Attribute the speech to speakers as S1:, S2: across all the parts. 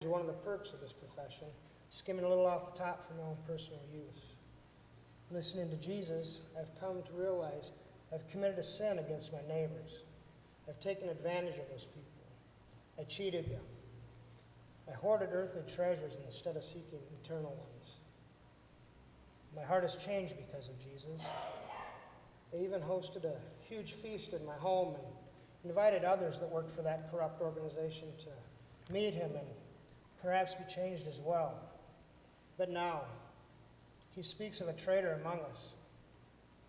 S1: One of the perks of this profession, skimming a little off the top for my own personal use. Listening to Jesus, I've come to realize I've committed a sin against my neighbors. I've taken advantage of those people. I cheated them. I hoarded earthly treasures instead of seeking eternal ones. My heart has changed because of Jesus. I even hosted a huge feast in my home and invited others that worked for that corrupt organization to meet him and perhaps be changed as well. But now, he speaks of a traitor among us.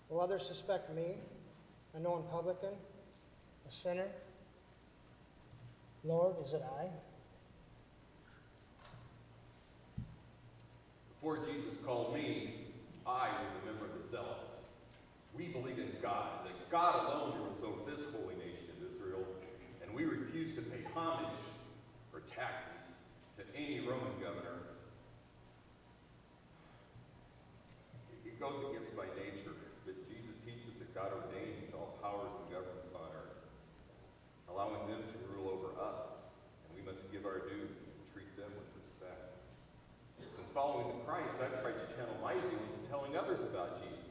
S1: Will others suspect me, a known publican, a sinner? Lord, is it I?
S2: Before Jesus called me, I was a member of the Zealots. We believed in God, that God alone rules over this holy nation of Israel, and we refused to pay homage or taxes to any Roman governor. It goes against my nature, but Jesus teaches that God ordains all powers and governments on earth, allowing them to rule over us, and we must give our due and treat them with respect. Since following the Christ, I've tried to channel my zeal into telling others about Jesus,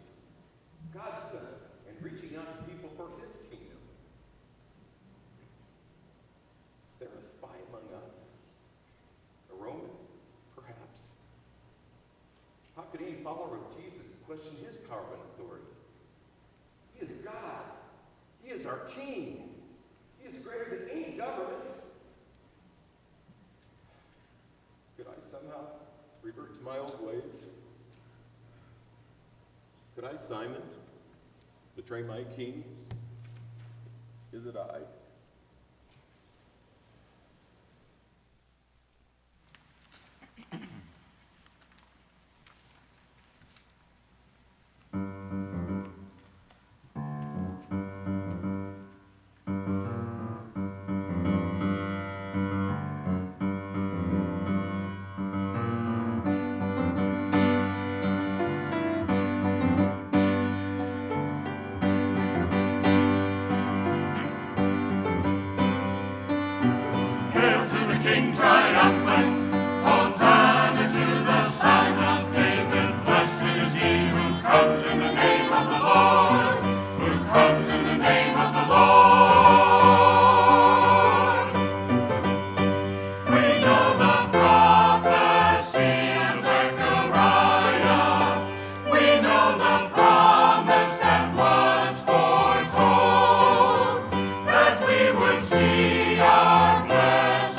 S2: God's Son, and reaching out to people for his kingdom. Is there a spy among us? A Roman, perhaps? How could any follower of Jesus question his power and authority? He is God. He is our King. He is greater than any government. Could I somehow revert to my old ways? Could I, Simon, betray my King? Is it I?
S3: Triumphant, Hosanna to the Son of David. Blessed is he who comes in the name of the Lord, who comes in the name of the Lord. We know the prophecy of Zechariah. We know the promise that was foretold, that we would see our blessed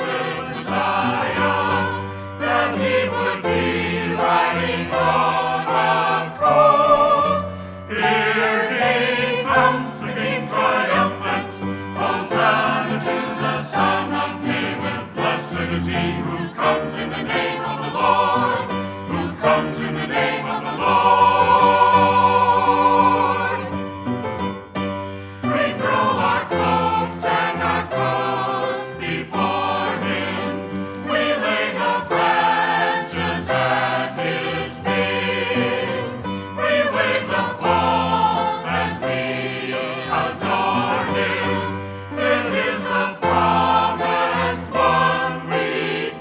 S3: that he would be riding on a colt. Here he comes, the King triumphant. Hosanna to the Son of David. Blessed is he who comes in the name of the Lord, who comes in the name of the Lord. We throw our cloaks and our coats before him. We lay the branches at his feet. We wave the palms as we adore him. It is the promised one we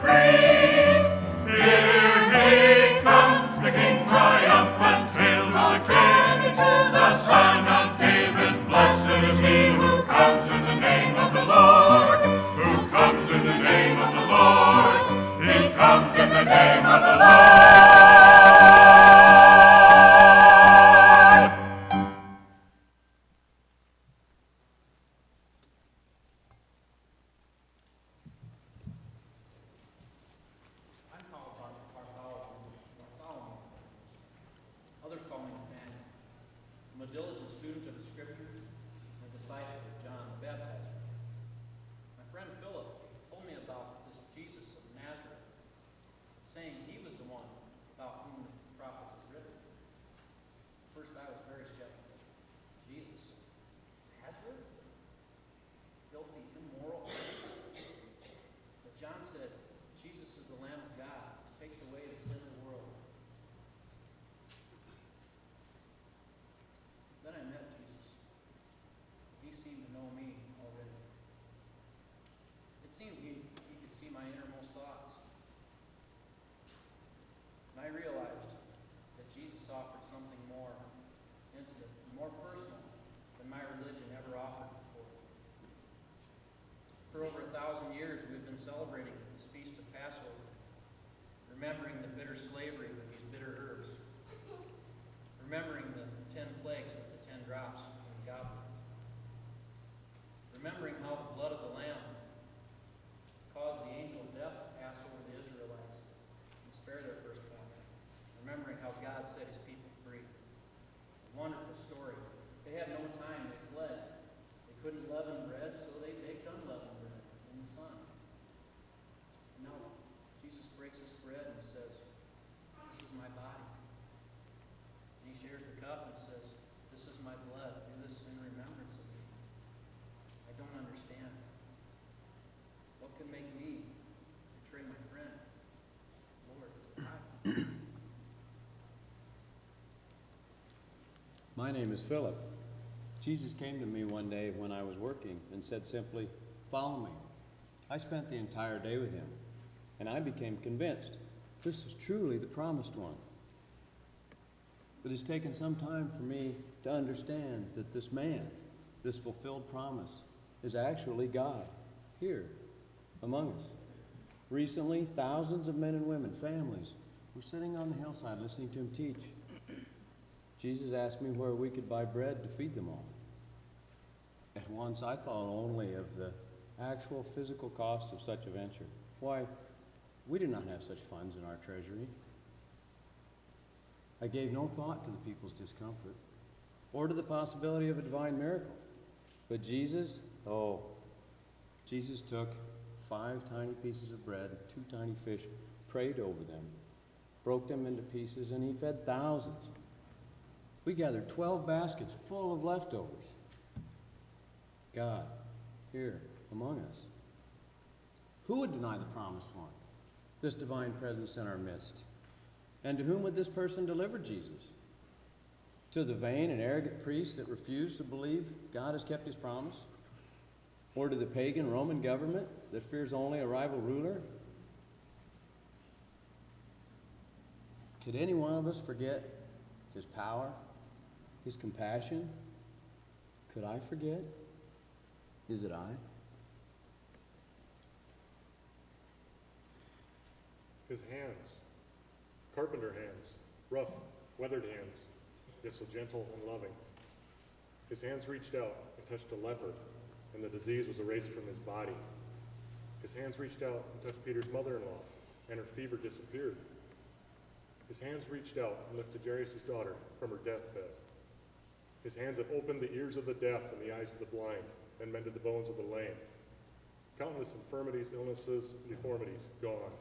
S3: greet. Here he comes, the King triumphant. Hail Hosanna to the Son of David. Blessed is he who comes in the name of the Lord, who comes in the name of the Lord. He comes in the name of the Lord.
S4: I'm called Bartholomew. Others call me Nathaniel. I'm a diligent student of the Scriptures and a disciple of John the Baptizer. My friend Philip told me about this Jesus of Nazareth, saying blood. Do this in remembrance of me. I don't understand. What can make me betray my friend? Lord, is it I?
S5: My name is Philip. Jesus came to me one day when I was working and said simply, "Follow me." I spent the entire day with him, and I became convinced this is truly the promised one. But it's taken some time for me to understand that this man, this fulfilled promise, is actually God here among us. Recently, thousands of men and women, families, were sitting on the hillside listening to him teach. Jesus asked me where we could buy bread to feed them all. At once I thought only of the actual physical cost of such a venture. Why, we do not have such funds in our treasury. I gave no thought to the people's discomfort or to the possibility of a divine miracle. But Jesus took 5 tiny pieces of bread, 2 tiny fish, prayed over them, broke them into pieces, and he fed thousands. We gathered 12 baskets full of leftovers. God, here among us. Who would deny the promised one, this divine presence in our midst? And to whom would this person deliver Jesus? To the vain and arrogant priests that refuse to believe God has kept his promise? Or to the pagan Roman government that fears only a rival ruler? Could any one of us forget his power, his compassion? Could I forget? Is it I?
S6: His hands, carpenter hands, rough, weathered hands, yet so gentle and loving. His hands reached out and touched a leper, and the disease was erased from his body. His hands reached out and touched Peter's mother-in-law, and her fever disappeared. His hands reached out and lifted Jairus' daughter from her deathbed. His hands have opened the ears of the deaf and the eyes of the blind, and mended the bones of the lame. Countless infirmities, illnesses, deformities, gone.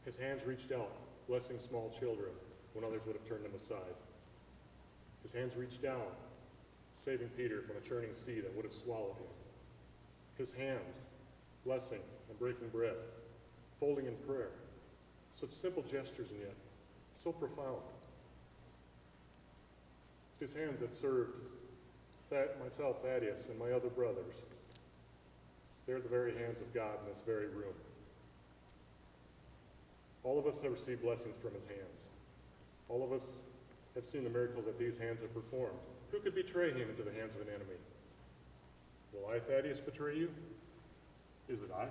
S6: His hands reached out, blessing small children when others would have turned them aside. His hands reached down, saving Peter from a churning sea that would have swallowed him. His hands, blessing and breaking bread, folding in prayer. Such simple gestures and yet so profound. His hands that served myself, Thaddeus, and my other brothers. They're the very hands of God in this very room. All of us have received blessings from his hands. All of us have seen the miracles that these hands have performed. Who could betray him into the hands of an enemy? Will I, Thaddeus, betray you? Is it I?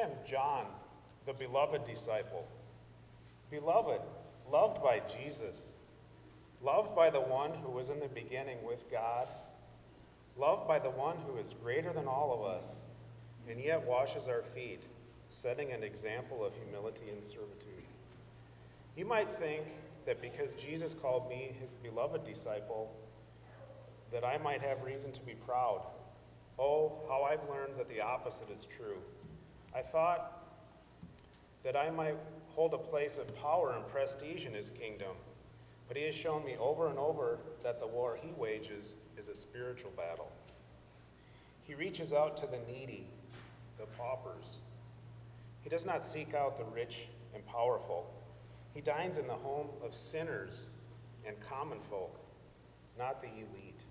S7: am John, the beloved disciple. Beloved, loved by Jesus, loved by the one who was in the beginning with God, loved by the one who is greater than all of us, and yet washes our feet, setting an example of humility and servitude. You might think that because Jesus called me his beloved disciple, that I might have reason to be proud. Oh, how I've learned that the opposite is true. I thought that I might hold a place of power and prestige in his kingdom, but he has shown me over and over that the war he wages is a spiritual battle. He reaches out to the needy, the paupers. He does not seek out the rich and powerful. He dines in the home of sinners and common folk, not the elite.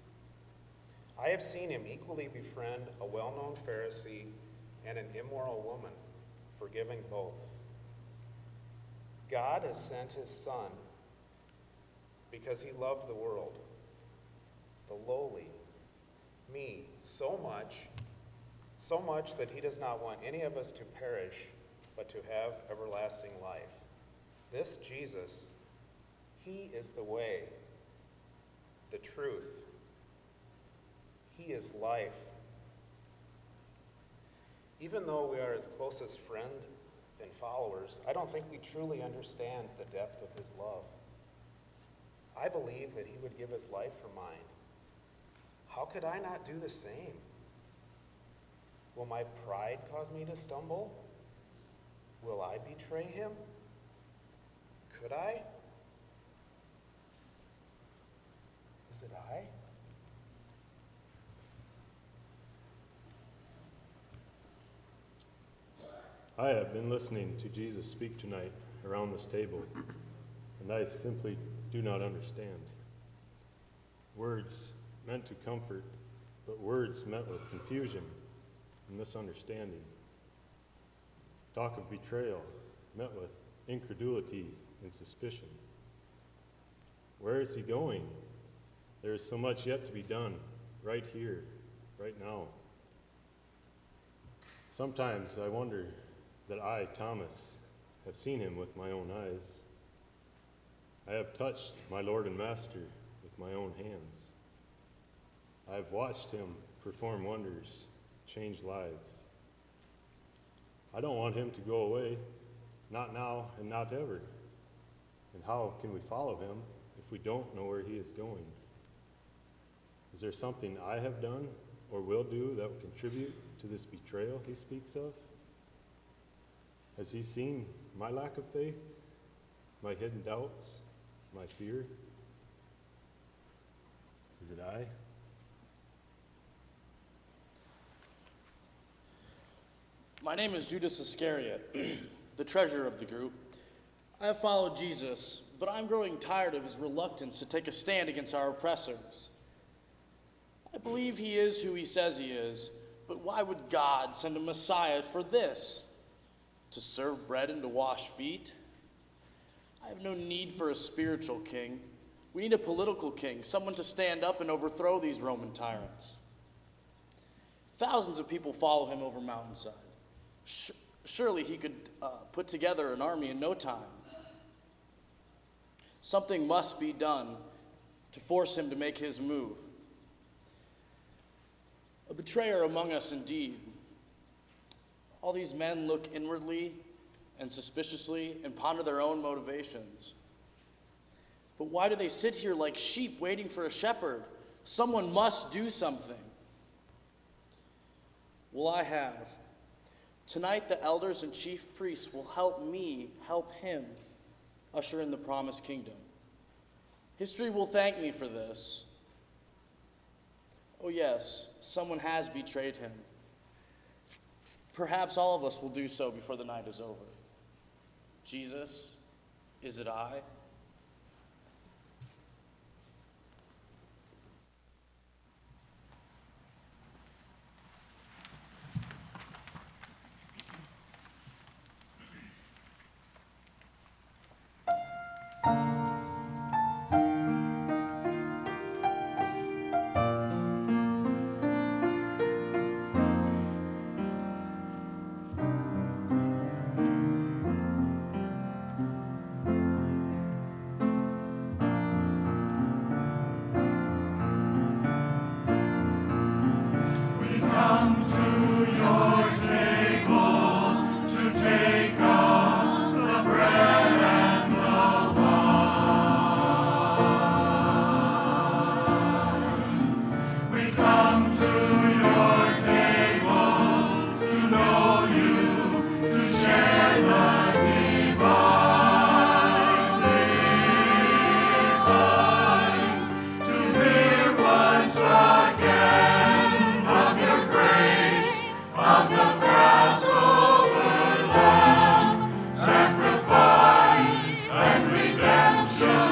S7: I have seen him equally befriend a well-known Pharisee and an immoral woman, forgiving both. God has sent his Son because he loved the world, the lowly, me, so much that he does not want any of us to perish, but to have everlasting life. This Jesus, he is the way, the truth. He is life. Even though we are his closest friend and followers, I don't think we truly understand the depth of his love. I believe that he would give his life for mine. How could I not do the same? Will my pride cause me to stumble? Will I betray him? Could I? Is it I?
S6: I have been listening to Jesus speak tonight around this table, and I simply do not understand. Words meant to comfort, but words met with confusion and misunderstanding. Talk of betrayal met with incredulity and suspicion. Where is he going? There is so much yet to be done, right here, right now. Sometimes I wonder that I, Thomas, have seen him with my own eyes. I have touched my Lord and Master with my own hands. I have watched him perform wonders, change lives. I don't want him to go away, not now and not ever. And how can we follow him if we don't know where he is going? Is there something I have done or will do that will contribute to this betrayal he speaks of? Has he seen my lack of faith, my hidden doubts, my fear? Is it I?
S8: My name is Judas Iscariot, the treasurer of the group. I have followed Jesus, but I'm growing tired of his reluctance to take a stand against our oppressors. I believe he is who he says he is, but why would God send a Messiah for this? To serve bread and to wash feet? I have no need for a spiritual king. We need a political king, someone to stand up and overthrow these Roman tyrants. Thousands of people follow him over mountainside. Surely he could put together an army in no time. Something must be done to force him to make his move. A betrayer among us indeed. All these men look inwardly and suspiciously and ponder their own motivations. But why do they sit here like sheep waiting for a shepherd? Someone must do something. Well, I have. Tonight, the elders and chief priests will help me help him usher in the promised kingdom. History will thank me for this. Oh yes, someone has betrayed him. Perhaps all of us will do so before the night is over. Jesus, is it I?
S3: show.